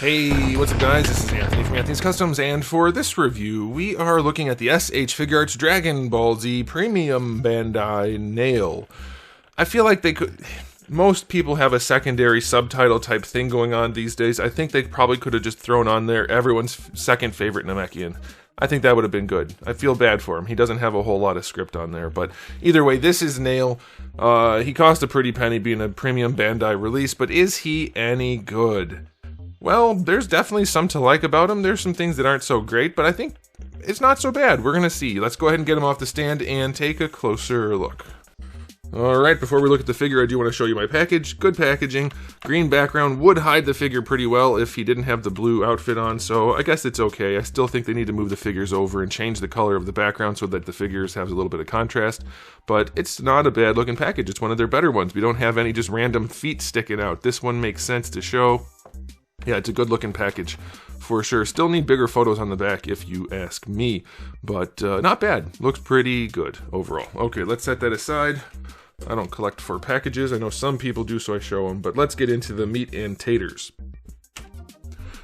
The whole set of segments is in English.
Hey, what's up guys? This is Anthony from Anthony's Customs, and for this review, we are looking at the SH Figuarts Dragon Ball Z Premium Bandai Nail. I feel like they could... Most people have a secondary subtitle type thing going on these days. I think they probably could have just thrown on there everyone's second favorite Namekian. I think that would have been good. I feel bad for him. He doesn't have a whole lot of script on there, but either way, this is Nail. He cost a pretty penny being a premium Bandai release, but is he any good? Well, there's definitely some to like about him. There's some things that aren't so great, but I think it's not so bad. We're gonna see. Let's go ahead and get him off the stand and take a closer look. Alright, before we look at the figure, I do want to show you my package. Good packaging. Green background would hide the figure pretty well if he didn't have the blue outfit on, so I guess it's okay. I still think they need to move the figures over and change the color of the background so that the figures have a little bit of contrast. But it's not a bad looking package. It's one of their better ones. We don't have any just random feet sticking out. This one makes sense to show. Yeah, it's a good looking package for sure. Still need bigger photos on the back if you ask me, but not bad. Looks pretty good overall. Okay, let's set that aside. I don't collect for packages. I know some people do, so I show them, but let's get into the meat and taters.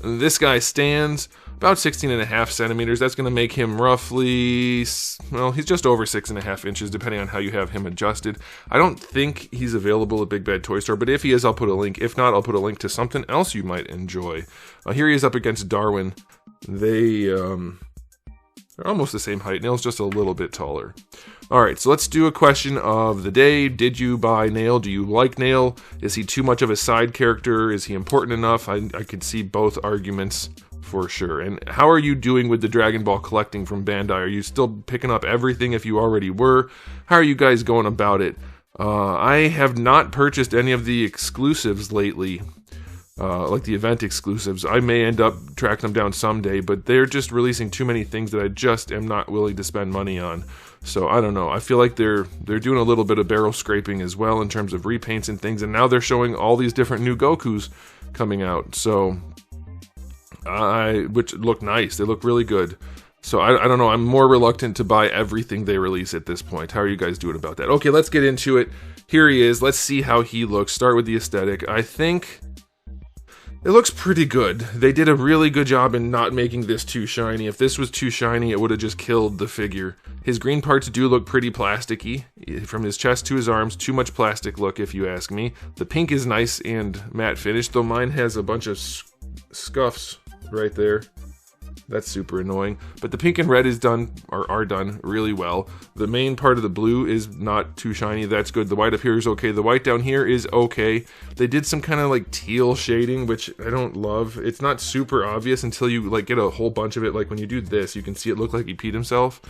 This guy stands about 16.5 centimeters. That's going to make him roughly, well, he's just over 6.5 inches, depending on how you have him adjusted. I don't think he's available at Big Bad Toy Store, but if he is, I'll put a link. If not, I'll put a link to something else you might enjoy. Here he is up against Darwin. They're almost the same height. Nail's just a little bit taller. Alright, so let's do a question of the day. Did you buy Nail? Do you like Nail? Is he too much of a side character? Is he important enough? I could see both arguments for sure. And how are you doing with the Dragon Ball collecting from Bandai? Are you still picking up everything if you already were? How are you guys going about it? I have not purchased any of the exclusives lately. Like the event exclusives. I may end up tracking them down someday, but they're just releasing too many things that I just am not willing to spend money on. So I don't know. I feel like they're doing a little bit of barrel scraping as well in terms of repaints and things, and now they're showing all these different new Gokus coming out. So which look nice. They look really good. So I don't know. I'm more reluctant to buy everything they release at this point. How are you guys doing about that? Okay, let's get into it. Here he is. Let's see how he looks. Start with the aesthetic. I think it looks pretty good. They did a really good job in not making this too shiny. If this was too shiny, it would have just killed the figure. His green parts do look pretty plasticky. From his chest to his arms, too much plastic look if you ask me. The pink is nice and matte finish, though mine has a bunch of scuffs right there. That's super annoying. But the pink and red is done, or are done really well. The main part of the blue is not too shiny. That's good. The white up here is okay. The white down here is okay. They did some kind of like teal shading, which I don't love. It's not super obvious until you like get a whole bunch of it. Like when you do this, you can see it look like he peed himself.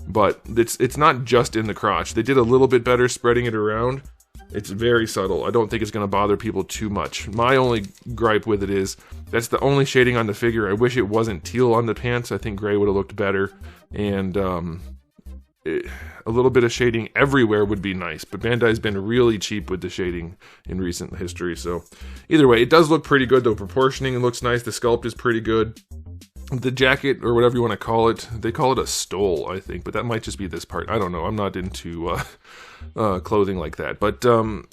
But it's not just in the crotch. They did a little bit better spreading it around. It's very subtle. I don't think it's going to bother people too much. My only gripe with it is that's the only shading on the figure. I wish it wasn't teal on the pants. I think gray would have looked better. And a little bit of shading everywhere would be nice. But Bandai's been really cheap with the shading in recent history. So either way, it does look pretty good. The proportioning looks nice. The sculpt is pretty good. The jacket, or whatever you want to call it, they call it a stole, I think, but that might just be this part. I don't know. I'm not into clothing like that, but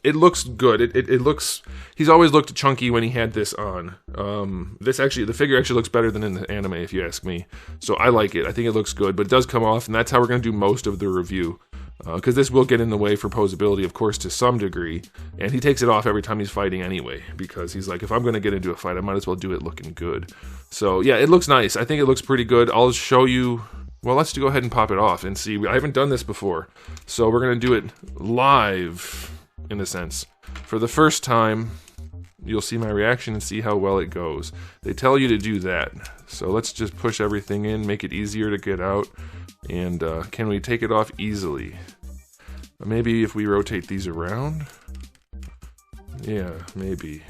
it looks good. It looks. He's always looked chunky when he had this on. The figure actually looks better than in the anime, if you ask me. So I like it. I think it looks good, but it does come off, and that's how we're going to do most of the review. Because this will get in the way for posability, of course, to some degree. And he takes it off every time he's fighting anyway. Because he's like, if I'm going to get into a fight, I might as well do it looking good. So, yeah, it looks nice. I think it looks pretty good. I'll show you... Well, let's go ahead and pop it off and see. I haven't done this before. So we're going to do it live, in a sense. For the first time, you'll see my reaction and see how well it goes. They tell you to do that. So let's just push everything in, make it easier to get out. And can we take it off easily? Maybe if we rotate these around? Yeah, maybe.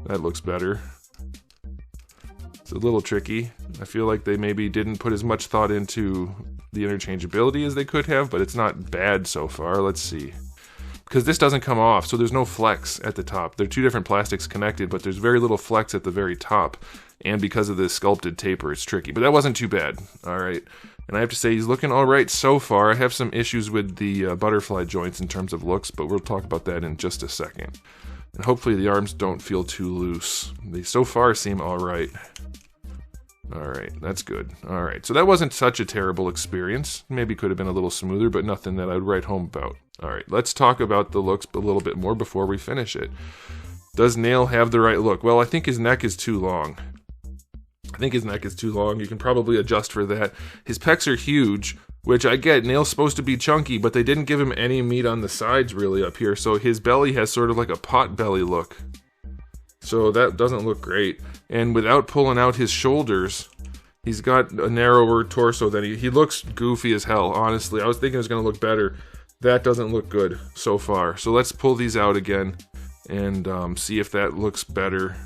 That looks better. It's a little tricky. I feel like they maybe didn't put as much thought into the interchangeability as they could have, but it's not bad so far. Let's see. Because this doesn't come off, so there's no flex at the top. They're two different plastics connected, but there's very little flex at the very top. And because of this sculpted taper, it's tricky. But that wasn't too bad. Alright. And I have to say, he's looking alright so far. I have some issues with the butterfly joints in terms of looks, but we'll talk about that in just a second. And hopefully the arms don't feel too loose. They so far seem alright. Alright, that's good. Alright, so that wasn't such a terrible experience. Maybe could have been a little smoother, but nothing that I'd write home about. Alright, let's talk about the looks a little bit more before we finish it. Does Nail have the right look? Well, I think his neck is too long. You can probably adjust for that. His pecs are huge, which I get. Nail's supposed to be chunky, but they didn't give him any meat on the sides really up here, so his belly has sort of like a pot belly look. So that doesn't look great. And without pulling out his shoulders, he's got a narrower torso than he looks goofy as hell, honestly. I was thinking it was going to look better. That doesn't look good so far. So let's pull these out again and see if that looks better.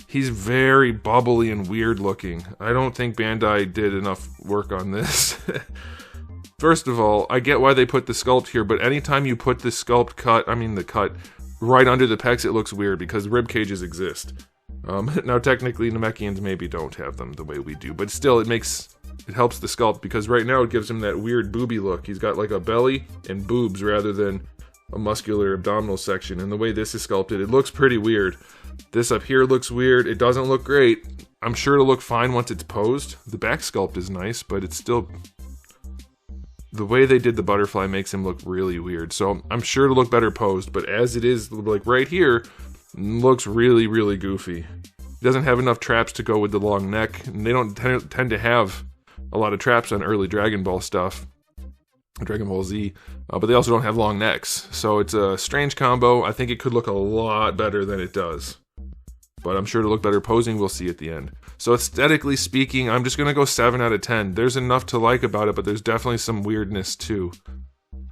He's very bubbly and weird looking. I don't think Bandai did enough work on this. First of all, I get why they put the sculpt here, but anytime you put the sculpt the cut, right under the pecs, it looks weird because rib cages exist. Now technically Namekians maybe don't have them the way we do, but still it helps the sculpt because right now it gives him that weird booby look. He's got like a belly and boobs rather than a muscular abdominal section, and the way this is sculpted, it looks pretty weird. This up here looks weird. It doesn't look great. I'm sure it'll look fine once it's posed. The back sculpt is nice, but it's still... The way they did the butterfly makes him look really weird. So I'm sure it'll look better posed, but as it is, like right here, looks really, really goofy. It doesn't have enough traps to go with the long neck, and they don't tend to have a lot of traps on early Dragon Ball stuff. Dragon Ball Z, but they also don't have long necks. So it's a strange combo. I think it could look a lot better than it does. But I'm sure to look better posing, we'll see at the end. So aesthetically speaking, I'm just going to go 7 out of 10. There's enough to like about it, but there's definitely some weirdness too.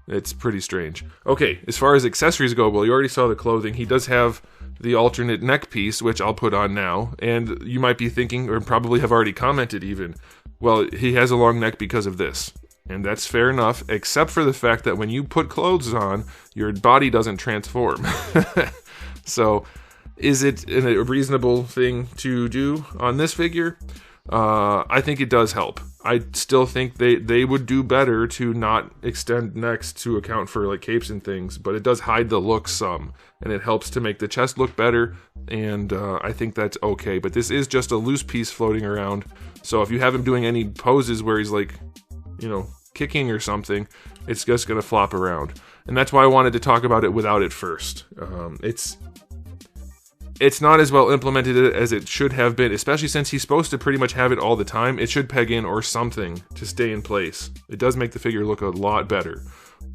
It's pretty strange. Okay, as far as accessories go, well, you already saw the clothing. He does have the alternate neck piece, which I'll put on now. And you might be thinking, or probably have already commented even, well, he has a long neck because of this. And that's fair enough, except for the fact that when you put clothes on, your body doesn't transform. So, is it a reasonable thing to do on this figure? I think it does help. I still think they would do better to not extend necks to account for like capes and things, but it does hide the look some, and it helps to make the chest look better, and I think that's okay. But this is just a loose piece floating around, so if you have him doing any poses where he's like, you know, kicking or something, it's just going to flop around. And that's why I wanted to talk about it without it first. It's not as well implemented as it should have been, especially since he's supposed to pretty much have it all the time. It should peg in or something to stay in place. It does make the figure look a lot better,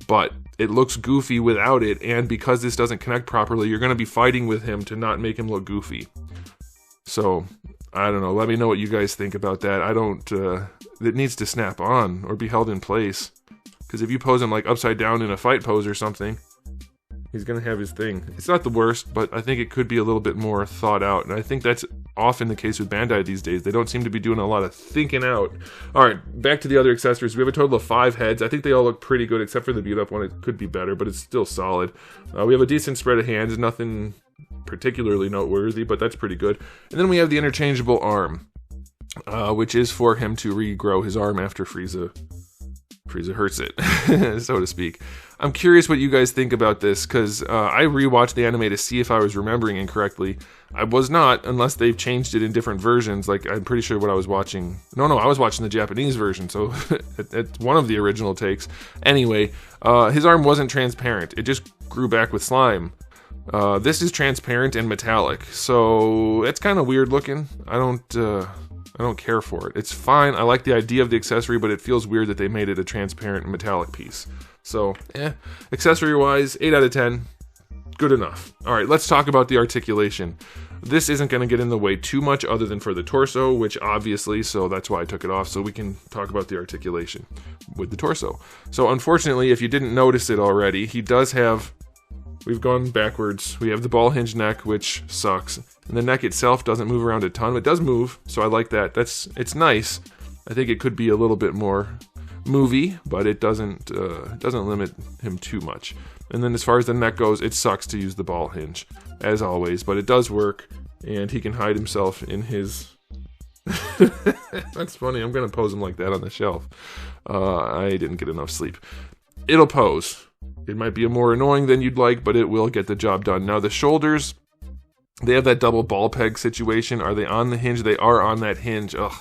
but it looks goofy without it, and because this doesn't connect properly, you're going to be fighting with him to not make him look goofy. So, I don't know. Let me know what you guys think about that. It needs to snap on or be held in place, because if you pose him like upside down in a fight pose or something, he's going to have his thing. It's not the worst, but I think it could be a little bit more thought out, and I think that's often the case with Bandai these days. They don't seem to be doing a lot of thinking out. Alright, back to the other accessories. We have a total of 5 heads. I think they all look pretty good, except for the beat-up one. It could be better, but it's still solid. We have a decent spread of hands, nothing particularly noteworthy, but that's pretty good. And then we have the interchangeable arm, which is for him to regrow his arm after Frieza hurts it, so to speak. I'm curious what you guys think about this, because I rewatched the anime to see if I was remembering incorrectly. I was not, unless they've changed it in different versions. Like, I'm pretty sure what I was watching... No, I was watching the Japanese version, so it's one of the original takes. Anyway, his arm wasn't transparent. It just grew back with slime. This is transparent and metallic, so it's kind of weird looking. I don't care for it. It's fine. I like the idea of the accessory, but it feels weird that they made it a transparent and metallic piece. So, accessory-wise, 8 out of 10. Good enough. Alright, let's talk about the articulation. This isn't going to get in the way too much other than for the torso, which obviously, so that's why I took it off, so we can talk about the articulation with the torso. So, unfortunately, if you didn't notice it already, he does have... We've gone backwards. We have the ball hinge neck, which sucks. And the neck itself doesn't move around a ton. It does move, so I like that. It's nice. I think it could be a little bit more movie, but it doesn't limit him too much. And then as far as the neck goes, it sucks to use the ball hinge, as always, but it does work, and he can hide himself in his... That's funny. I'm going to pose him like that on the shelf. I didn't get enough sleep. It'll pose. It might be more annoying than you'd like, but it will get the job done. Now the shoulders, they have that double ball peg situation. Are they on the hinge? They are on that hinge. Ugh,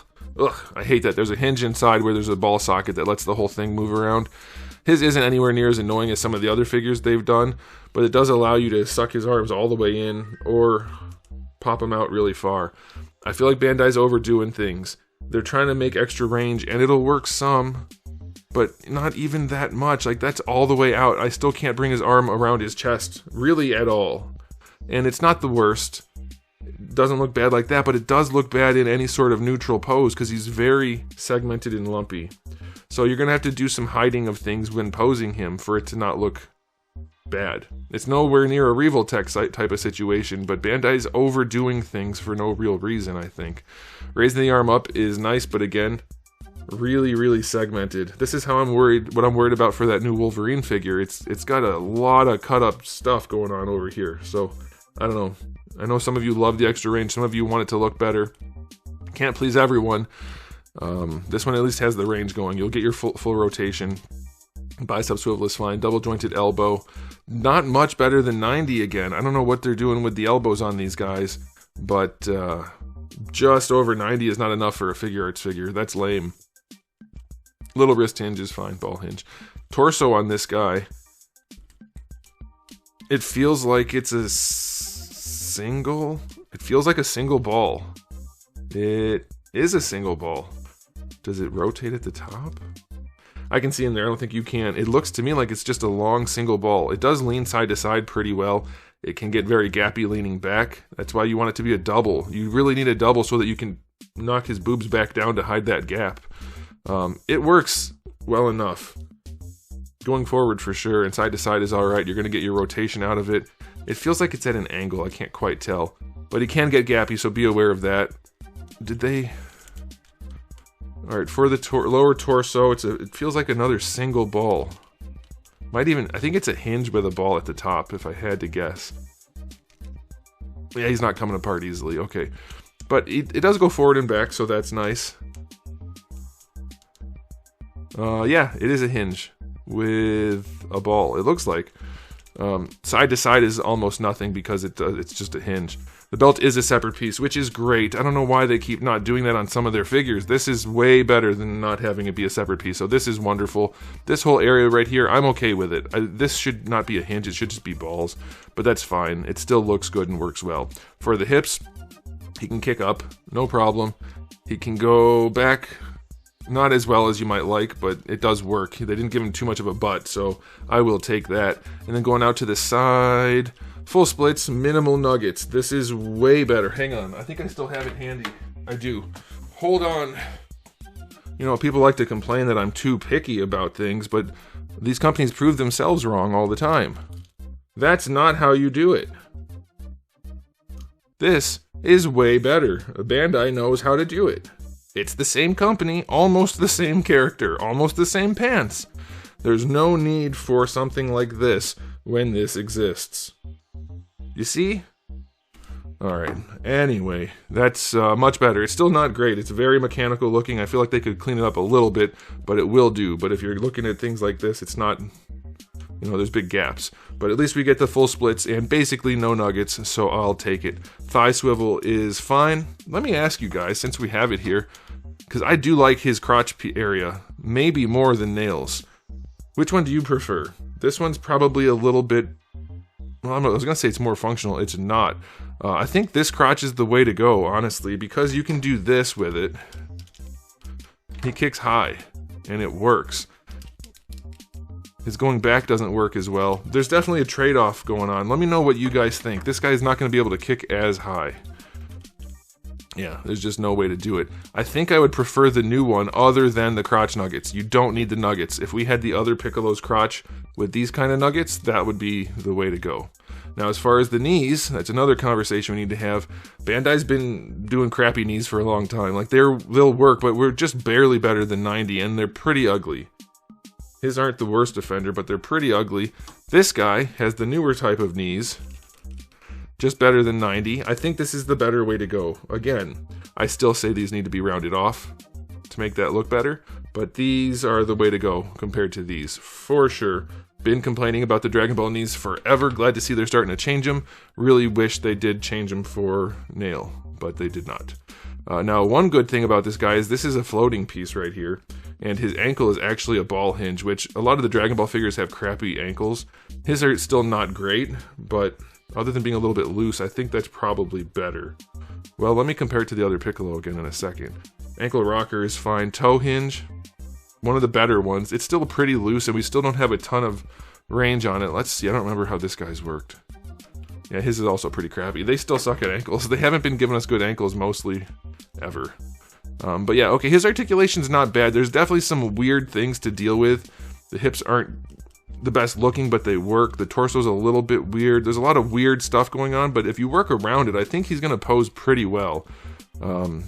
I hate that. There's a hinge inside where there's a ball socket that lets the whole thing move around. His isn't anywhere near as annoying as some of the other figures they've done, but it does allow you to suck his arms all the way in or pop them out really far. I feel like Bandai's overdoing things. They're trying to make extra range, and it'll work some, but not even that much. Like, that's all the way out. I still can't bring his arm around his chest, really at all. And it's not the worst. It doesn't look bad like that, but it does look bad in any sort of neutral pose because he's very segmented and lumpy. So you're going to have to do some hiding of things when posing him for it to not look bad. It's nowhere near a Revoltech type of situation, but Bandai's overdoing things for no real reason, I think. Raising the arm up is nice, but again, really segmented. This is how what I'm worried about for that new Wolverine figure. It's got a lot of cut up stuff going on over here. So I don't know. I know some of you love the extra range, some of you want it to look better. Can't please everyone. This one at least has the range going. You'll get your full rotation. Bicep swivel is fine. Double jointed elbow. Not much better than 90 again. I don't know what they're doing with the elbows on these guys, but just over 90 is not enough for a Figuarts figure. That's lame. Little wrist hinge is fine. Ball hinge. Torso on this guy. It feels like it's a single. It feels like a single ball. It is a single ball. Does it rotate at the top? I can see in there. I don't think you can. It looks to me like it's just a long single ball. It does lean side to side pretty well. It can get very gappy leaning back. That's why you want it to be a double. You really need a double so that you can knock his boobs back down to hide that gap. It works well enough. Going forward for sure, and side to side is alright. You're going to get your rotation out of it. It feels like it's at an angle. I can't quite tell. But he can get gappy, so be aware of that. Did they... Alright, for the lower torso, it feels like another single ball. Might even... I think it's a hinge with a ball at the top, if I had to guess. Yeah, he's not coming apart easily. Okay. But it does go forward and back, so that's nice. Yeah, it is a hinge with a ball. It looks like. Side to side is almost nothing because it's just a hinge. The belt is a separate piece, which is great. I don't know why they keep not doing that on some of their figures. This is way better than not having it be a separate piece, so this is wonderful. This whole area right here, I'm okay with it. This should not be a hinge, it should just be balls, but that's fine. It still looks good and works well. For the hips, he can kick up, no problem. He can go back, not as well as you might like, but it does work. They didn't give him too much of a butt, so I will take that. And then going out to the side... Full splits, minimal nuggets. This is way better. Hang on, I think I still have it handy. I do. Hold on. You know, people like to complain that I'm too picky about things, but these companies prove themselves wrong all the time. That's not how you do it. This is way better. Bandai knows how to do it. It's the same company, almost the same character, almost the same pants. There's no need for something like this when this exists. You see? Alright, anyway, that's much better. It's still not great. It's very mechanical looking. I feel like they could clean it up a little bit, but it will do. But if you're looking at things like this, it's not, you know, there's big gaps. But at least we get the full splits and basically no nuggets, so I'll take it. Thigh swivel is fine. Let me ask you guys, since we have it here, because I do like his crotch area, maybe more than Nails. Which one do you prefer? This one's probably a little bit... Well, I was going to say it's more functional. It's not. I think this crotch is the way to go, honestly, because you can do this with it. He kicks high, and it works. His going back doesn't work as well. There's definitely a trade-off going on. Let me know what you guys think. This guy's not going to be able to kick as high. Yeah, there's just no way to do it. I think I would prefer the new one other than the crotch nuggets. You don't need the nuggets. If we had the other Piccolo's crotch with these kind of nuggets, that would be the way to go. Now, as far as the knees, that's another conversation we need to have. Bandai's been doing crappy knees for a long time. Like, they'll work, but we're just barely better than 90, and they're pretty ugly. His aren't the worst offender, but they're pretty ugly. This guy has the newer type of knees. Just better than 90. I think this is the better way to go. Again, I still say these need to be rounded off to make that look better, but these are the way to go compared to these, for sure. Been complaining about the Dragon Ball knees forever. Glad to see they're starting to change them. Really wish they did change them for Nail, but they did not. Now, one good thing about this guy is this is a floating piece right here, and his ankle is actually a ball hinge, which a lot of the Dragon Ball figures have crappy ankles. His are still not great, but other than being a little bit loose, I think that's probably better. Well, let me compare it to the other Piccolo again in a second. Ankle rocker is fine. Toe hinge, one of the better ones. It's still pretty loose, and we still don't have a ton of range on it. Let's see, I don't remember how this guy's worked. Yeah, his is also pretty crappy. They still suck at ankles. They haven't been giving us good ankles mostly ever. But yeah, okay, his articulation's not bad. There's definitely some weird things to deal with. The hips aren't the best looking, but they work. The torso's a little bit weird. There's a lot of weird stuff going on, but if you work around it, I think he's going to pose pretty well.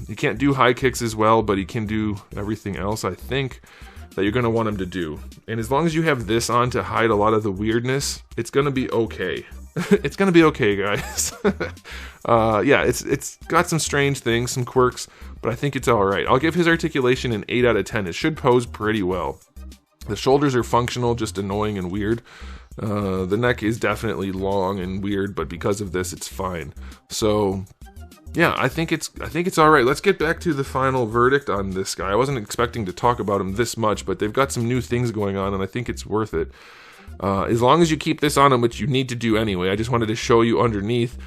He can't do high kicks as well, but he can do everything else, I think, that you're going to want him to do. And as long as you have this on to hide a lot of the weirdness, it's going to be okay. It's going to be okay, guys. Yeah, it's got some strange things, some quirks, but I think it's alright. I'll give his articulation an 8 out of 10. It should pose pretty well. The shoulders are functional, just annoying and weird. The neck is definitely long and weird, but because of this, it's fine. So yeah, I think it's all right. Let's get back to the final verdict on this guy. I wasn't expecting to talk about him this much, but they've got some new things going on, and I think it's worth it. As long as you keep this on him, which you need to do anyway. I just wanted to show you underneath.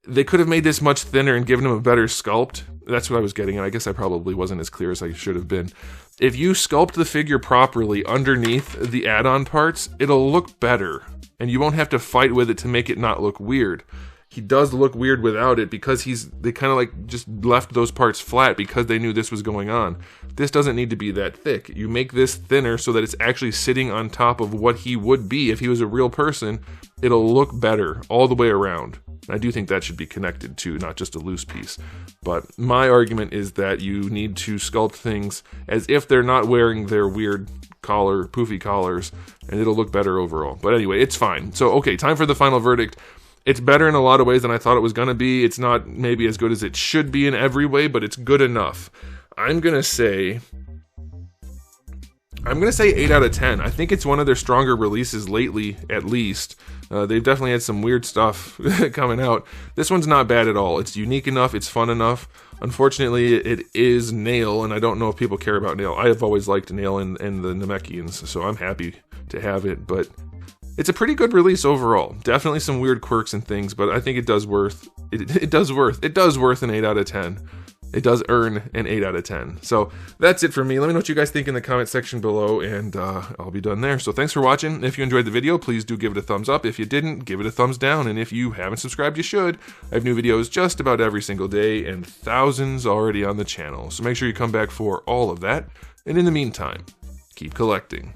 They could have made this much thinner and given him a better sculpt. That's what I was getting at. I guess I probably wasn't as clear as I should have been. If you sculpt the figure properly underneath the add-on parts, it'll look better, and you won't have to fight with it to make it not look weird. He does look weird without it because they kind of like just left those parts flat because they knew this was going on. This doesn't need to be that thick. You make this thinner so that it's actually sitting on top of what he would be if he was a real person. It'll look better all the way around. I do think that should be connected too, not just a loose piece. But my argument is that you need to sculpt things as if they're not wearing their weird collar, poofy collars, and it'll look better overall. But anyway, it's fine. So, okay, time for the final verdict. It's better in a lot of ways than I thought it was going to be. It's not maybe as good as it should be in every way, but it's good enough. I'm going to say 8 out of 10. I think it's one of their stronger releases lately, at least. They've definitely had some weird stuff coming out. This one's not bad at all. It's unique enough. It's fun enough. Unfortunately, it is Nail, and I don't know if people care about Nail. I have always liked Nail and the Namekians, so I'm happy to have it, but it's a pretty good release overall. Definitely some weird quirks and things, but I think it does worth an 8 out of 10. It does earn an 8 out of 10. So that's it for me. Let me know what you guys think in the comment section below, and I'll be done there. So thanks for watching. If you enjoyed the video, please do give it a thumbs up. If you didn't, give it a thumbs down. And if you haven't subscribed, you should. I have new videos just about every single day, and thousands already on the channel. So make sure you come back for all of that. And in the meantime, keep collecting.